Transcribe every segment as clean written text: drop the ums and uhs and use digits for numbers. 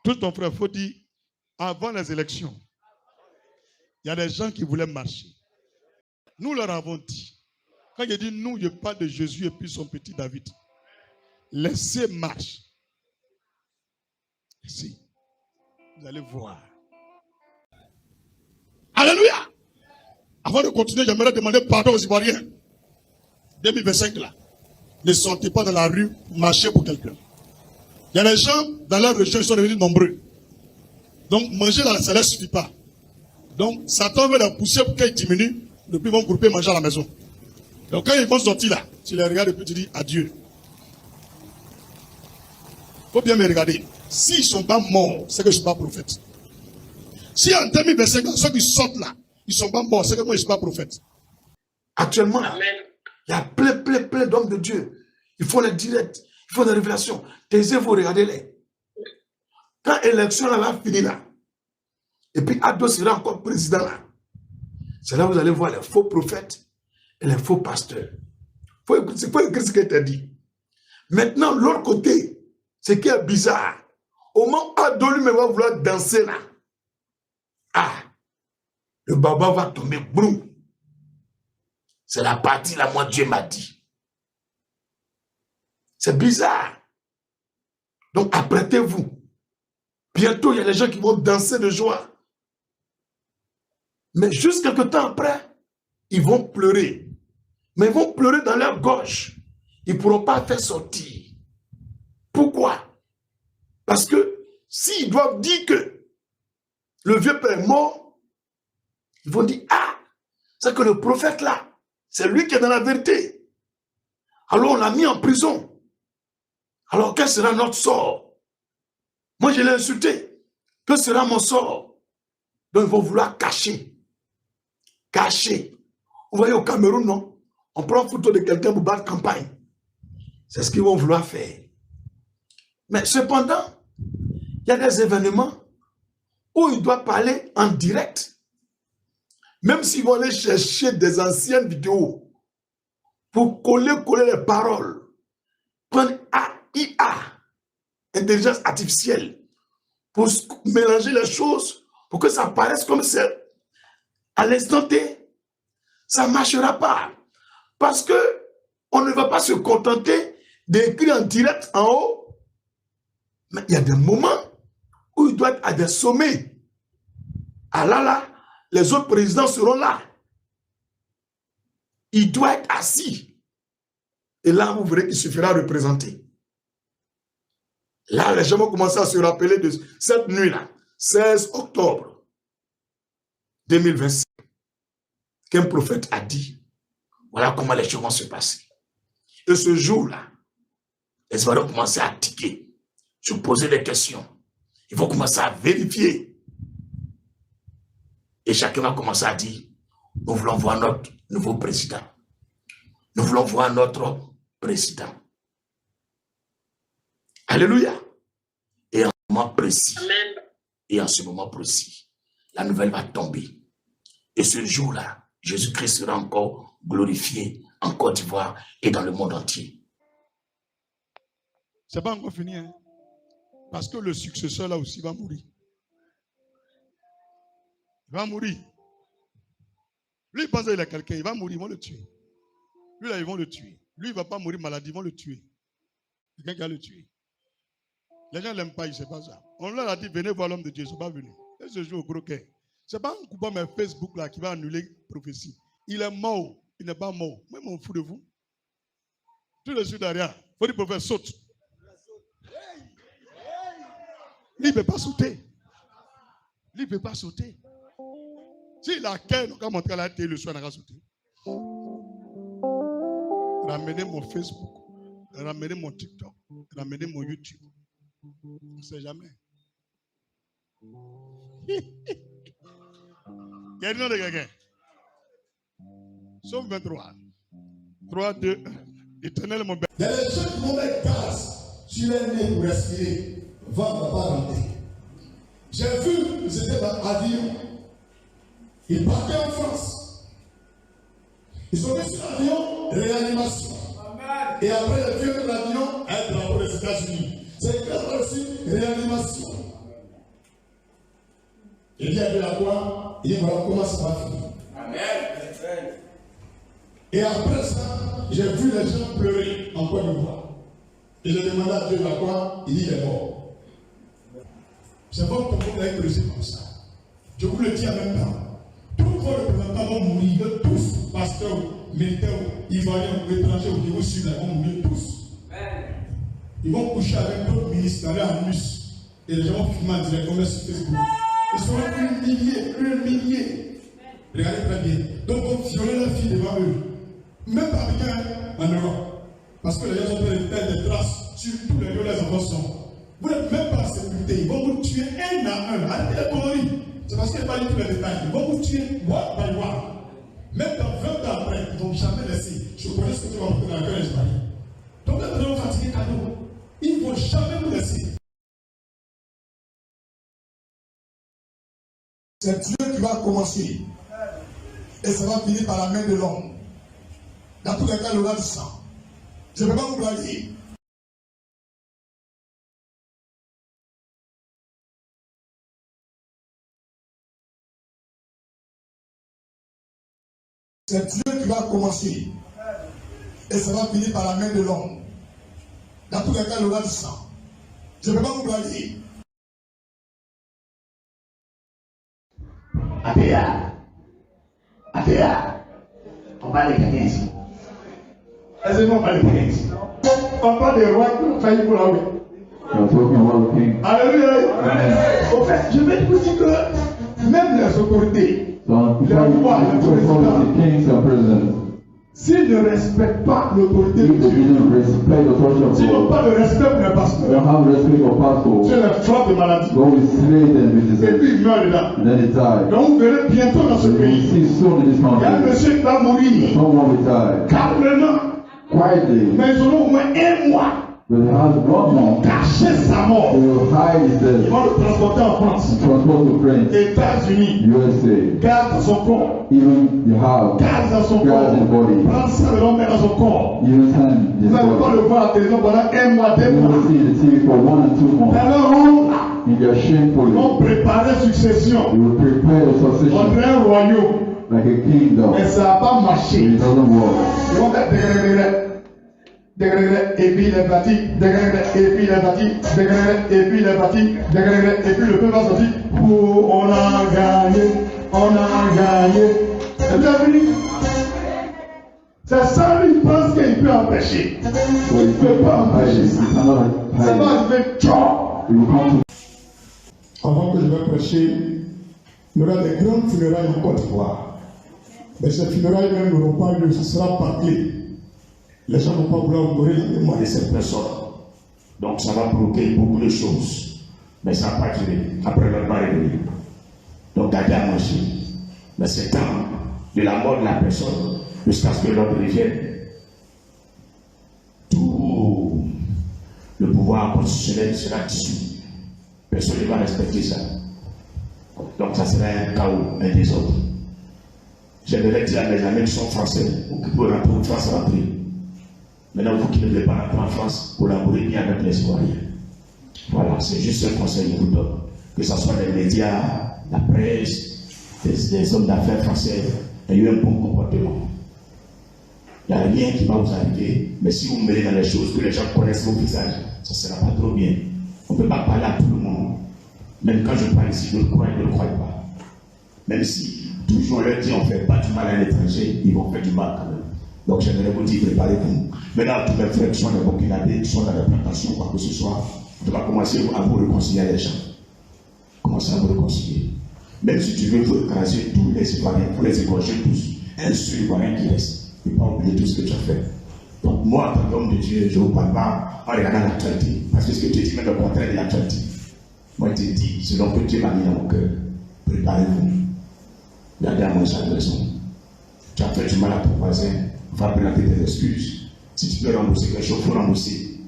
Tout ton frère, il faut dire, avant les élections, il y a des gens qui voulaient marcher. Nous leur avons dit, quand je dis nous, je parle de Jésus et puis son petit David. Laissez marcher. Si, vous allez voir. Alléluia. Avant de continuer, j'aimerais demander pardon aux Ivoiriens. 2025 là. Ne sortez pas dans la rue pour marcher pour quelqu'un. Il y a des gens dans leur région qui sont devenus nombreux. Donc manger là, ça ne leur suffit pas. Donc Satan veut les pousser pour qu'ils diminuent. Depuis ils vont grouper manger à la maison. Donc quand ils vont sortir là, tu les regardes et puis tu dis adieu. Il faut bien me regarder. S'ils ne sont pas morts, c'est que je ne suis pas prophète. Si en 2025, ceux qui sortent là, ils ne sont pas morts, c'est que moi je ne suis pas prophète. Actuellement, il y a plein d'hommes de Dieu. Ils font les directs, ils font des révélations. Taisez vous, regardez-les. Quand l'élection là va finir là, et puis Ado sera encore président là, c'est là que vous allez voir les faux prophètes et les faux pasteurs. C'est pas ce que tu as dit. Maintenant, l'autre côté, ce qui est bizarre, au moment où Ado lui va vouloir danser là, le baba va tomber, boum. C'est la partie là, moi Dieu m'a dit. C'est bizarre. Donc apprêtez-vous. Bientôt, il y a des gens qui vont danser de joie. Mais juste quelques temps après, ils vont pleurer. Mais ils vont pleurer dans leur gorge. Ils ne pourront pas faire sortir. Pourquoi? Parce que s'ils doivent dire que le vieux père est mort, ils vont dire, c'est que le prophète là, c'est lui qui est dans la vérité. Alors on l'a mis en prison. Alors quel sera notre sort? Moi je l'ai insulté. Que sera mon sort? Donc ils vont vouloir cacher. Cacher. Vous voyez au Cameroun, non? On prend photo de quelqu'un pour battre campagne. C'est ce qu'ils vont vouloir faire. Mais cependant, il y a des événements où ils doivent parler en direct. Même s'ils vont aller chercher des anciennes vidéos pour coller les paroles. Prendre AI, intelligence artificielle, pour mélanger les choses, pour que ça paraisse comme c'est à l'instant T, ça ne marchera pas. Parce que on ne va pas se contenter d'écrire en direct en haut. Mais il y a des moments où il doit être à des sommets. Là, les autres présidents seront là. Il doit être assis. Et là, vous verrez qu'il suffira de représenter. Là, les gens vont commencer à se rappeler de cette nuit-là, 16 octobre 2025, qu'un prophète a dit, voilà comment les choses vont se passer. Et ce jour-là, les Ivoiriens vont commencer à tiquer, se poser des questions. Ils vont commencer à vérifier. Et chacun va commencer à dire, nous voulons voir notre nouveau président. Nous voulons voir notre président. Alléluia. Et en ce moment précis, et en ce moment précis, la nouvelle va tomber. Et ce jour-là, Jésus-Christ sera encore glorifié en Côte d'Ivoire et dans le monde entier. C'est pas encore fini, hein? Parce que le successeur là aussi va mourir. Il va mourir. Lui, il pense qu'il a quelqu'un, il va mourir, ils vont le tuer. Lui, là, ils vont le tuer. Lui, il ne va pas mourir maladie, ils vont le tuer. Quelqu'un qui va le tuer. Les gens ne l'aiment pas, il ne sait pas ça. On leur a dit, venez voir l'homme de Dieu, ils ne sont pas venus. Et ce jour au croquet. Ce n'est pas un coupable mais Facebook là qui va annuler prophétie. Il est mort, il n'est pas mort. Moi, je m'en fous de vous. Tout de suite derrière, il faut dire, prophète, saute. Lui, il ne peut pas sauter. Lui, il ne peut pas sauter. S'il a qu'un, on va montrer à la télé le soir, il va sauter. Ramenez mon Facebook, ramenez mon TikTok, ramenez mon YouTube. On ne sait jamais. Il y a le nom de quelqu'un. Somme 23. 3, 2, 1. Éternel, mon père. Il y a des gens qui vont mettre gaz sur les nez pour respirer. Va ne pas rentrer. J'ai vu, ils étaient dans l'avion. Ils partaient en France. Ils sont mis sur l'avion, réanimation. Amen. Et après, le vieux de l'avion, un drapeau des États-Unis. C'est écrit aussi réanimation. Il dit à Dieu la quoi? Il dit voilà comment ça va finir. Amen. Et après ça, j'ai vu les gens pleurer en Côte d'Ivoire. Et j'ai demandé à Dieu la quoi? Il dit il est mort. C'est votre Congo qui a creusé comme ça. Je vous le dis en même temps. Tous vos représentants vont mourir, tous, pasteurs, militaires, ivoiriens, étrangers, qui vous suivent, vont mourir tous. Ils vont coucher avec d'autres ministres dans leur anus. Et les gens vont filmer en direct, comme sur Facebook. Ils seront un millier. Regardez très bien. Donc, on violer leurs filles devant eux. Même pas bien en Europe. Parce que les gens sont en train de faire des traces sur tous les lieux où les enfants sont. Vous n'êtes même pas en sécurité. Ils vont vous tuer un à un. Arrêtez les conneries. C'est parce qu'il n'y a pas eu tous les détails. Ils vont vous tuer one by one. Même dans 20 ans après, ils ne vont jamais laisser. Je connais ce que tu vas porter dans le cœur des Espagnols. Donc, vous êtes vraiment fatigué cadeau. Ils ne vont jamais vous laisser. C'est Dieu qui va commencer. Et ça va finir par la main de l'homme. Dans tous les cas, il aura du sang. Je ne peux pas vous blaguer. C'est Dieu qui va commencer. Et ça va finir par la main de l'homme. Dans tous les cas, il aura du sang. Je ne peux pas vous blaguer. Athéa. On parle de quelqu'un ici. Est-ce qu'on parle de quelqu'un ici? On parle des rois qui ont failli pour la vie. Alléluia. Au fait, je vais vous dire que même les autorités, les rois, les présidents, s'ils ne respectent pas l'autorité de Dieu, s'ils n'ont pas de respect pour les pasteurs, Dieu les frappe de maladie. Et puis ils meurent dedans. Donc vous verrez bientôt dans ce pays, il y a un monsieur qui va mourir calmement. Mais ils auront au moins un mois. Ils vont cacher sa mort. Ils vont le transporter en France, États-Unis. Garde son corps. Garde dans son corps. Prends ça et l'emmène dans son corps. Vous n'allez pas le voir à la télévision pendant un mois, 2 mois. Alors ils vont préparer succession. On est un royaume. Mais ça n'a pas marché. Ils vont faire et puis il est parti, et puis il est parti, et puis il est parti, et puis le peuple va sortir. On a gagné. C'est bien fini. C'est ça, lui, il pense qu'il peut empêcher. Il ne peut pas empêcher ça. Ça va arriver tchao. Avant que je vais prêcher, il y aura des grandes funérailles en Côte d'Ivoire. Mais ces funérailles même n'auront pas lieu, ce sera par clé. Les gens ne vont pas vouloir mourir la mémoire de cette personne. Donc ça va provoquer beaucoup de choses. Mais ça va pas durer. Après, l'autre va revenir. Donc gardez à manger. Mais c'est temps de la mort de la personne jusqu'à ce que l'autre revienne. Tout le pouvoir constitutionnel sera dissous. Personne ne va respecter ça. Donc ça sera un chaos, un désordre. J'aimerais dire à mes amis qui sont français ou qui peuvent rentrer en France, rentrer. Maintenant, vous qui ne voulez pas rentrer en France, collaborez bien avec les Ivoiriens. Voilà, c'est juste un conseil que je vous donne. Que ce soit les médias, la presse, les hommes d'affaires français, ayez un bon comportement. Il n'y a rien qui va vous arriver, mais si vous me mêlez dans les choses, que les gens connaissent vos visages, ça ne sera pas trop bien. On ne peut pas parler à tout le monde. Même quand je parle ici, je le crois, ils ne le croient pas. Même si toujours on leur dit on ne fait pas du mal à l'étranger, ils vont faire du mal quand même. Donc j'aimerais vous dire, préparez-vous. Maintenant, tous mes frères qui sont des Burkinabés, qui sont dans les plantations, quoi que ce soit, on va commencer à vous réconcilier les gens. Commencez à vous réconcilier. Même si tu veux vous écraser tous les Ivoiriens, il faut les égorger tous. Un seul Ivoirien qui reste. Il ne faut pas oublier tout ce que tu as fait. Donc moi, en tant qu'homme de Dieu, je ne vous parle pas en regardant l'actualité. Parce que ce que tu dis, même le contraire de l'actualité. Moi, je te dis, selon que Dieu m'a mis dans mon cœur, préparez-vous. Gardez à manger à la maison. Tu as fait du mal à ton voisin, va présenter tes excuses. Si tu peux rembourser quelque chose, il faut rembourser.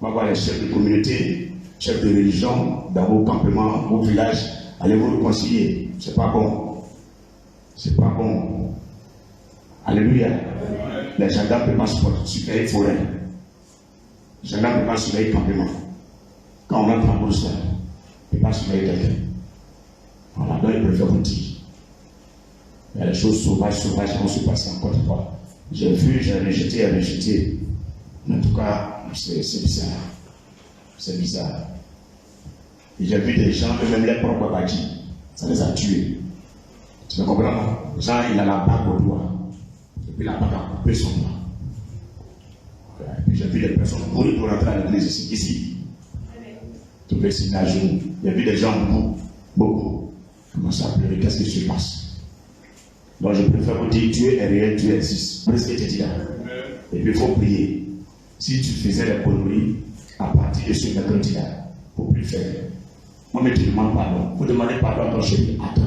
On va voir les chefs de communauté, chefs de religion, dans vos campements, vos villages, allez vous réconcilier. C'est pas bon. C'est pas bon. Alléluia. Les gendarmes ne peuvent pas surveiller forêt. Les gendarmes ne peuvent pas surveiller campement. Quand on entre en Bruxelles, ils ne peuvent pas surveiller quelqu'un. Voilà, donc il préfère vous dire. Il y a des choses sauvages qui vont se passer en Côte d'Ivoire. J'ai vu, j'ai rejeté. En tout cas, c'est bizarre. C'est bizarre. Et j'ai vu des gens, eux-mêmes les propres bâtis, ça les a tués. Tu me comprends? Jean, il a la bague au doigt. Et puis la bague a coupé son doigt. Et puis j'ai vu des personnes mourir pour rentrer à l'église ici. Tout le signe à genoux. J'ai vu des gens beaucoup. Comment ça pleurer? Qu'est-ce qui se passe? Donc je préfère vous dire, Dieu est réel, Dieu existe. Vous voyez ce que tu dis là? Et puis il faut prier. Si tu faisais les conneries à partir de ce mercredi-là, il ne faut plus faire. Moi, mais tu demandes pardon. Il faut demander pardon à ton chéri. Attends,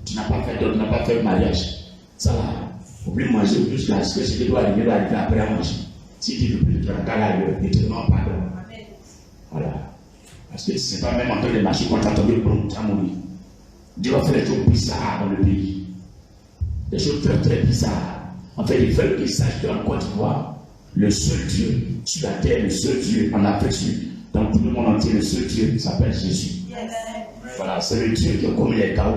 tu n'as pas fait d'autre, tu n'as pas fait le mariage. Ça va. Il ne faut plus manger jusqu'à ce que ce qui doit arriver après à manger. Si tu ne veux plus te rendre à l'heure, il te demande pardon. Voilà. Parce que ce n'est pas même en train de marcher quand tu as tombé pour tu as mouru. Dieu va faire des choses bizarres dans le pays. Des choses très très bizarres. En fait, il veut qu'ils sachent qu'en Côte d'Ivoire, le seul Dieu sur la terre, le seul Dieu en Afrique, dans tout le monde entier, le seul Dieu s'appelle Jésus. Voilà, c'est le Dieu qui a commis les chaos.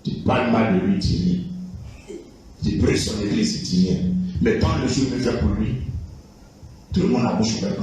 Tu parles mal de lui, tu viens. Tu brises son église, tu viens. Mais quand le jour me fait pour lui, tout le monde a bouche ouverte.